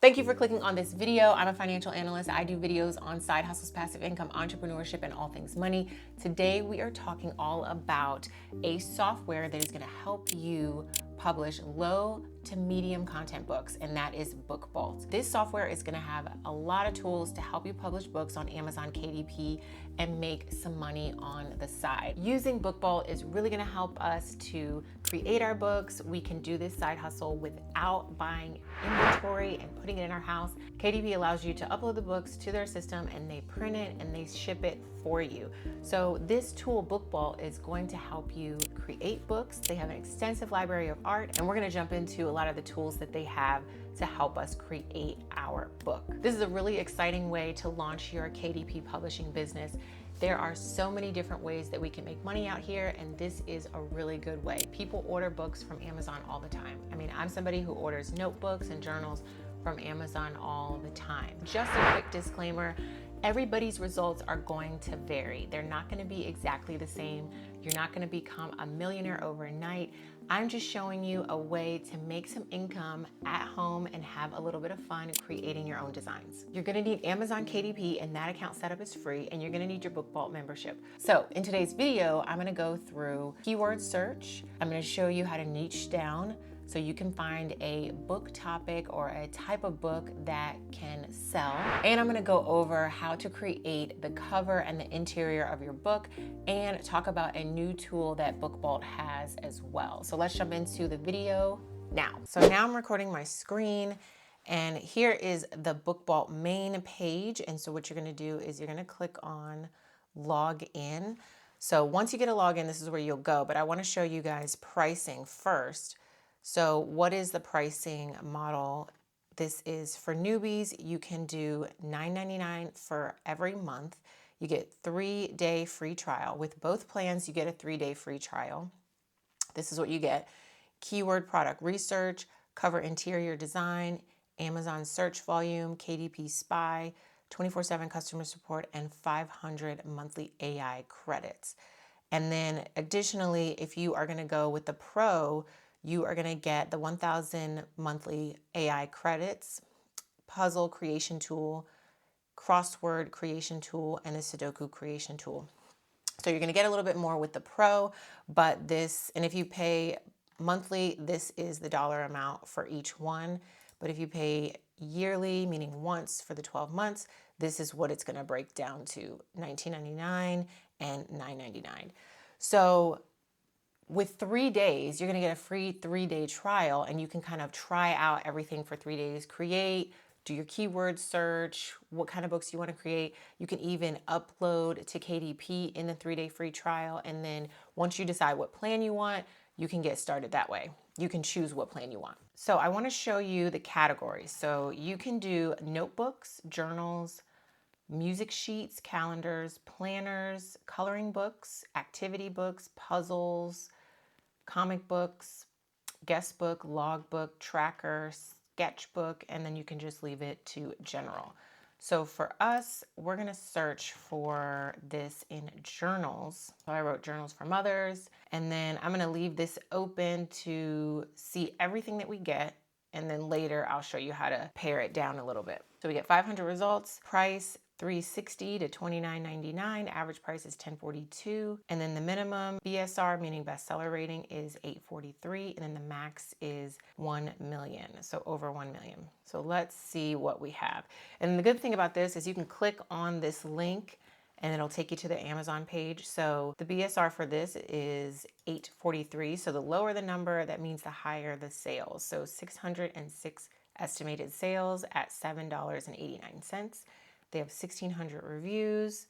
Thank you for clicking on this video. I'm a financial analyst. I do videos on side hustles, passive income, entrepreneurship, and all things money. Today, we are talking all about a software that is going to help you publish low to medium content books, and that is BookVault. This software is going to have a lot of tools to help you publish books on Amazon KDP and make some money on the side. Using BookVault is really going to help us to create our books. We can do this side hustle without buying inventory and putting it in our house. KDP allows you to upload the books to their system and they print it and they ship it for you. So this tool, BookVault, is going to help you create books. They have an extensive library of art, and we're going to jump into a lot of the tools that they have to help us create our book. This is a really exciting way to launch your KDP publishing business. There are so many different ways that we can make money out here, and this is a really good way. People order books from Amazon all the time. I mean, I'm somebody who orders notebooks and journals from Amazon all the time. Just a quick disclaimer, everybody's results are going to vary. They're not going to be exactly the same. You're not going to become a millionaire overnight. I'm just showing you a way to make some income at home and have a little bit of fun creating your own designs. You're going to need Amazon KDP, and that account setup is free, and you're going to need your BookVault membership. So in today's video, I'm going to go through keyword search. I'm going to show you how to niche down so you can find a book topic or a type of book that can sell. And I'm gonna go over how to create the cover and the interior of your book and talk about a new tool that BookVault has as well. So let's jump into the video now. So now I'm recording my screen, and here is the BookVault main page. And so what you're gonna do is you're gonna click on log in. So once you get a login, this is where you'll go, but I wanna show you guys pricing first. So what is the pricing model? This is for newbies. You can do $9.99 for every month. You get 3-day free trial. With both plans, you get a 3-day free trial. This is what you get: keyword product research, cover interior design, Amazon search volume, KDP spy, 24/7 customer support, and 500 monthly AI credits. And then additionally, if you are going to go with the pro, you are going to get the 1,000 monthly AI credits, puzzle creation tool, crossword creation tool, and the Sudoku creation tool. So you're going to get a little bit more with the pro, but this, and if you pay monthly, this is the dollar amount for each one. But if you pay yearly, meaning once for the 12 months, this is what it's going to break down to: $19.99 and $9.99. So with 3 days, you're going to get a free 3-day trial, and you can kind of try out everything for 3 days, create, do your keyword search, what kind of books you want to create. You can even upload to KDP in the 3-day free trial. And then once you decide what plan you want, you can get started that way. You can choose what plan you want. So I want to show you the categories. So you can do notebooks, journals, music sheets, calendars, planners, coloring books, activity books, puzzles, comic books, guest book, logbook, tracker, sketchbook, and then you can just leave it to general. So for us, we're gonna search for this in journals. So I wrote journals for mothers, and then I'm gonna leave this open to see everything that we get, and then later I'll show you how to pare it down a little bit. So we get 500 results, price $360 to $29.99. Average price is $10.42. And then the minimum BSR, meaning bestseller rating, is $843. And then the max is 1 million. So over 1 million. So let's see what we have. And the good thing about this is you can click on this link and it'll take you to the Amazon page. So the BSR for this is $843. So the lower the number, that means the higher the sales. So 606 estimated sales at $7.89. They have 1,600 reviews.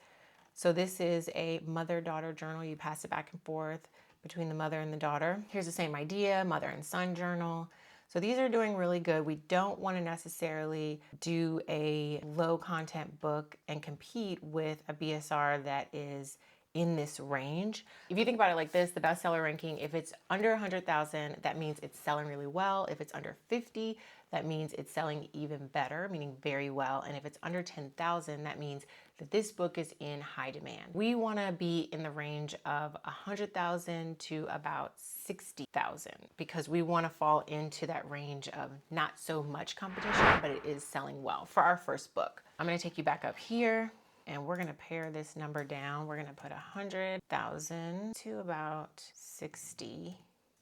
So this is a mother-daughter journal. You pass it back and forth between the mother and the daughter. Here's the same idea, mother and son journal. So these are doing really good. We don't want to necessarily do a low content book and compete with a BSR that is in this range. If you think about it like this, the bestseller ranking, if it's under 100,000, that means it's selling really well. If it's under 50, that means it's selling even better, meaning very well. And if it's under 10,000, that means that this book is in high demand. We want to be in the range of 100,000 to about 60,000 because we want to fall into that range of not so much competition, but it is selling well for our first book. I'm going to take you back up here and we're going to pare this number down. We're going to put 100,000 to about 60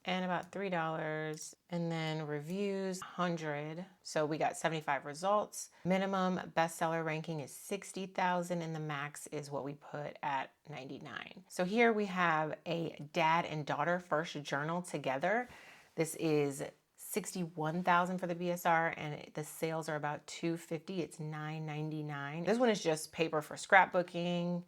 and about $3, and then reviews 100. So we got 75 results. Minimum bestseller ranking is 60,000 and the max is what we put at 99. So here we have a dad and daughter first journal together. This is 61,000 for the BSR and the sales are about 250. It's $9.99. This one is just paper for scrapbooking,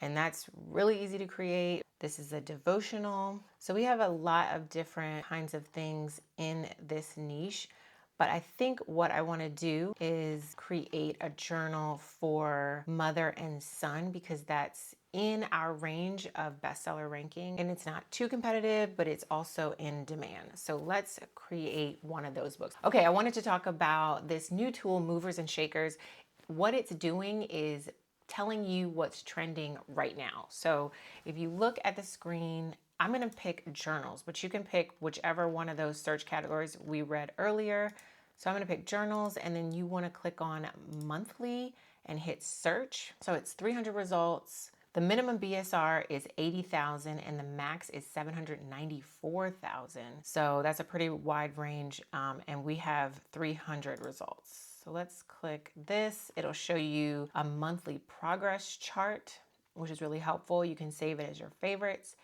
and that's really easy to create. This is a devotional. So we have a lot of different kinds of things in this niche, but I think what I want to do is create a journal for mother and son because that's in our range of bestseller ranking and it's not too competitive, but it's also in demand. So let's create one of those books. Okay, I wanted to talk about this new tool, Movers and Shakers. What it's doing is telling you what's trending right now. So if you look at the screen, I'm going to pick journals, but you can pick whichever one of those search categories we read earlier. So I'm going to pick journals and then you want to click on monthly and hit search. So it's 300 results. The minimum BSR is 80,000 and the max is 794,000. So that's a pretty wide range and we have 300 results. So let's click this. It'll show you a monthly progress chart, which is really helpful. You can save it as your favorites.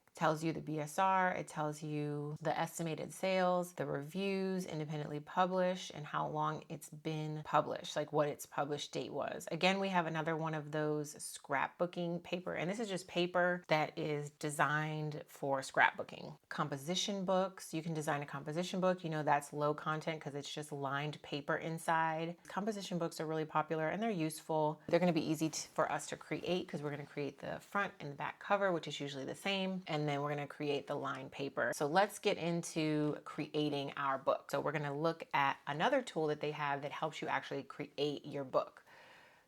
It tells you the BSR, it tells you the estimated sales, the reviews, independently published, and how long it's been published, like what its published date was. Again, we have another one of those scrapbooking paper, and this is just paper that is designed for scrapbooking. Composition books, you can design a composition book. You know that's low content because it's just lined paper inside. Composition books are really popular and they're useful. They're going to be easy for us to create because we're going to create the front and the back cover, which is usually the same. And then we're going to create the lined paper. So let's get into creating our book. So we're going to look at another tool that they have that helps you actually create your book.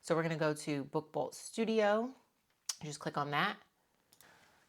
So we're going to go to BookBolt Studio. Just click on that.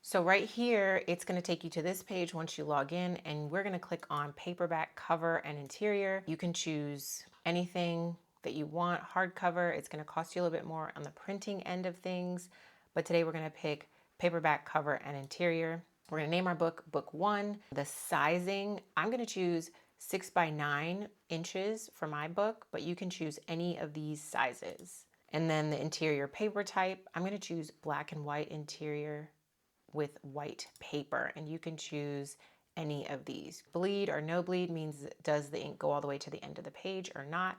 So right here, it's going to take you to this page once you log in, and we're going to click on paperback cover and interior. You can choose anything that you want. Hardcover, it's going to cost you a little bit more on the printing end of things, but today we're going to pick paperback cover and interior. We're going to name our book Book 1. The sizing, I'm going to choose 6 by 9 inches for my book, but you can choose any of these sizes. And then the interior paper type, I'm going to choose black and white interior with white paper, and you can choose any of these. Bleed or no bleed means does the ink go all the way to the end of the page or not.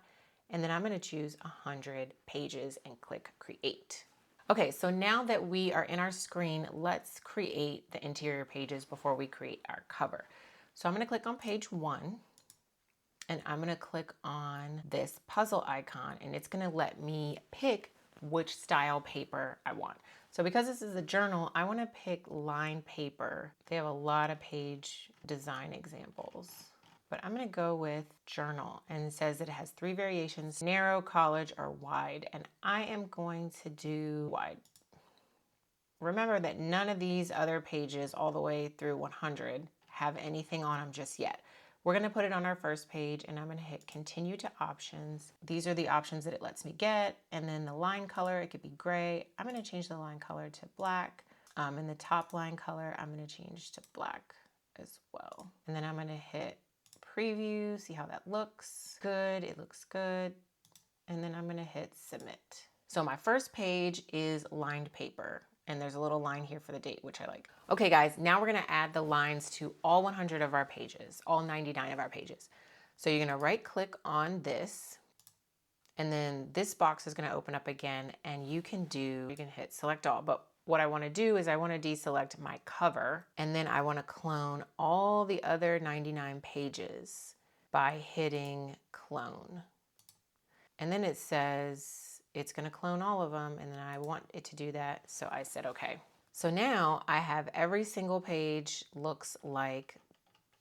And then I'm going to choose 100 pages and click create. Okay, so now that we are in our screen, let's create the interior pages before we create our cover. So I'm going to click on page 1 and I'm going to click on this puzzle icon and it's going to let me pick which style paper I want. So because this is a journal, I want to pick lined paper. They have a lot of page design examples, but I'm going to go with journal, and it says it has 3 variations: narrow, college, or wide, and I am going to do wide. Remember that none of these other pages all the way through 100 have anything on them just yet. We're going to put it on our first page and I'm going to hit continue to options. These are the options that it lets me get. And then the line color, it could be gray. I'm going to change the line color to black. And the top line color, I'm going to change to black as well. And then I'm going to hit preview, see how that looks. Good, it looks good. And then I'm going to hit submit. So my first page is lined paper. And there's a little line here for the date, which I like. Okay, guys, now we're gonna add the lines to all 100 of our pages, all 99 of our pages. So you're gonna right click on this, and then this box is gonna open up again, and you can hit select all. But what I wanna do is I wanna deselect my cover, and then I wanna clone all the other 99 pages by hitting clone. And then it says, it's going to clone all of them, and then I want it to do that, so I said okay. So now I have every single page looks like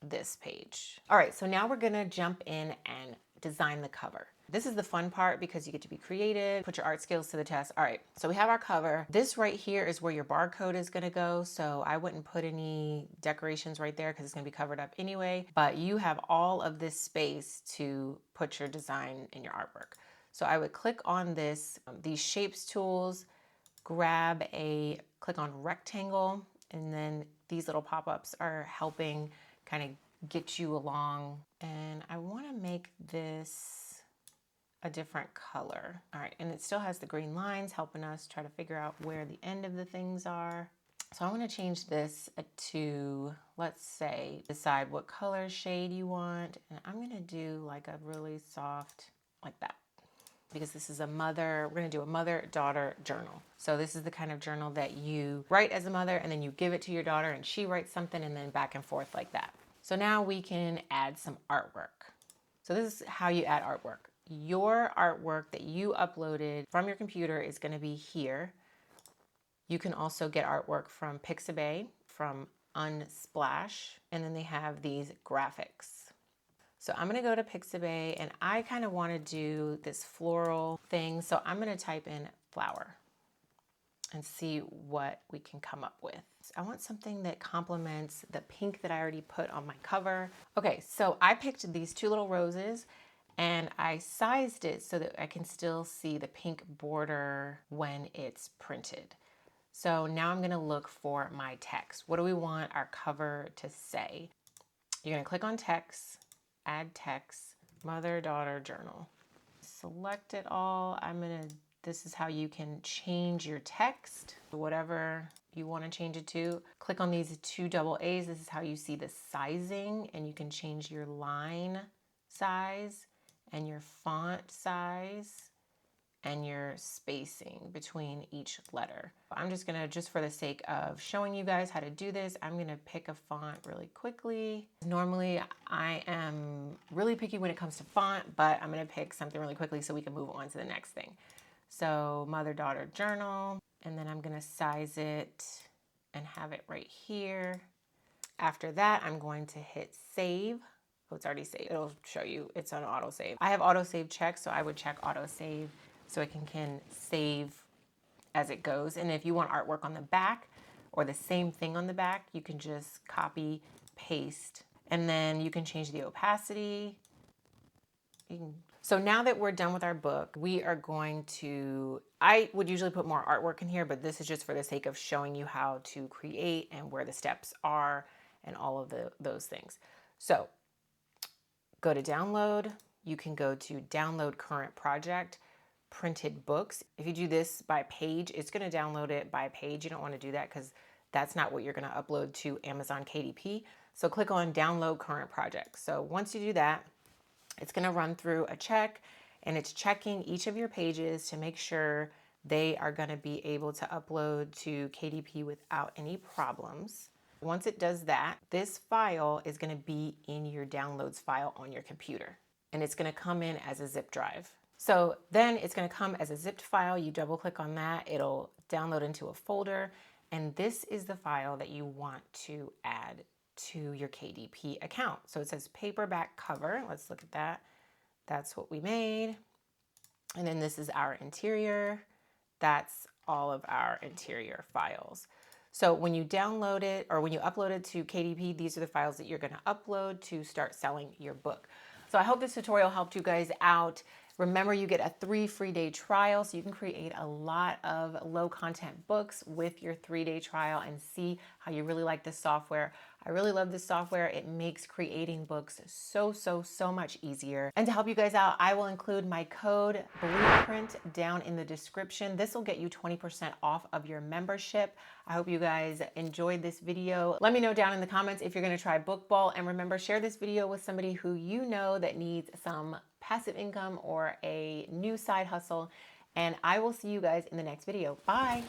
this page. All right, so now we're gonna jump in and design the cover. This is the fun part because you get to be creative, put your art skills to the test. All right, so we have our cover. This right here is where your barcode is gonna go. So I wouldn't put any decorations right there because it's gonna be covered up anyway, but you have all of this space to put your design in your artwork. So I would click on this, these shapes tools, click on rectangle, and then these little pop-ups are helping kind of get you along. And I wanna make this a different color. All right, and it still has the green lines helping us try to figure out where the end of the things are. So I want to change this to, let's say, decide what color shade you want. And I'm going to do like a really soft, like that. Because this is we're going to do a mother-daughter journal. So this is the kind of journal that you write as a mother and then you give it to your daughter and she writes something and then back and forth like that. So now we can add some artwork. So this is how you add artwork. Your artwork that you uploaded from your computer is going to be here. You can also get artwork from Pixabay, from Unsplash, and then they have these graphics. So I'm going to go to Pixabay and I kind of want to do this floral thing. So I'm going to type in flower and see what we can come up with. I want something that complements the pink that I already put on my cover. Okay, so I picked these two little roses and I sized it so that I can still see the pink border when it's printed. So now I'm gonna look for my text. What do we want our cover to say? You're gonna click on text, add text, mother-daughter journal. Select it all. This is how you can change your text, whatever you want to change it to. Click on these two double A's. This is how you see the sizing, and you can change your line size and your font size and your spacing between each letter. I'm just gonna, just for the sake of showing you guys how to do this, I'm gonna pick a font really quickly. Normally I am really picky when it comes to font, but I'm gonna pick something really quickly so we can move on to the next thing. So mother-daughter journal, and then I'm gonna size it and have it right here. After that, I'm going to hit save. Oh, it's already saved. It'll show you it's on autosave. I have autosave checked, so I would check autosave so it can save as it goes. And if you want artwork on the back or the same thing on the back, you can just copy, paste, and then you can change the opacity. So now that we're done with our book, we are going to, I would usually put more artwork in here, but this is just for the sake of showing you how to create and where the steps are and all of those things. So go to download. You can go to download current project, printed books. If you do this by page, it's going to download it by page. You don't want to do that because that's not what you're going to upload to Amazon KDP. So click on download current project. So once you do that, it's going to run through a check, and it's checking each of your pages to make sure they are going to be able to upload to KDP without any problems. Once it does that, this file is going to be in your downloads file on your computer, and it's going to come in as a zip drive. So then it's going to come as a zipped file. You double click on that, it'll download into a folder, and this is the file that you want to add to your KDP account. So it says paperback cover. Let's look at that. That's what we made. And then this is our interior. That's all of our interior files. So when you download it or when you upload it to KDP, these are the files that you're going to upload to start selling your book. So I hope this tutorial helped you guys out. Remember, you get a 3 free day trial, so you can create a lot of low content books with your 3-day trial and see how you really like this software. I really love this software. It makes creating books so much easier. And to help you guys out, I will include my code Blueprint down in the description. This will get you 20% off of your membership. I hope you guys enjoyed this video. Let me know down in the comments if you're gonna try Bookball, and remember, share this video with somebody who you know that needs some passive income or a new side hustle. And I will see you guys in the next video. Bye.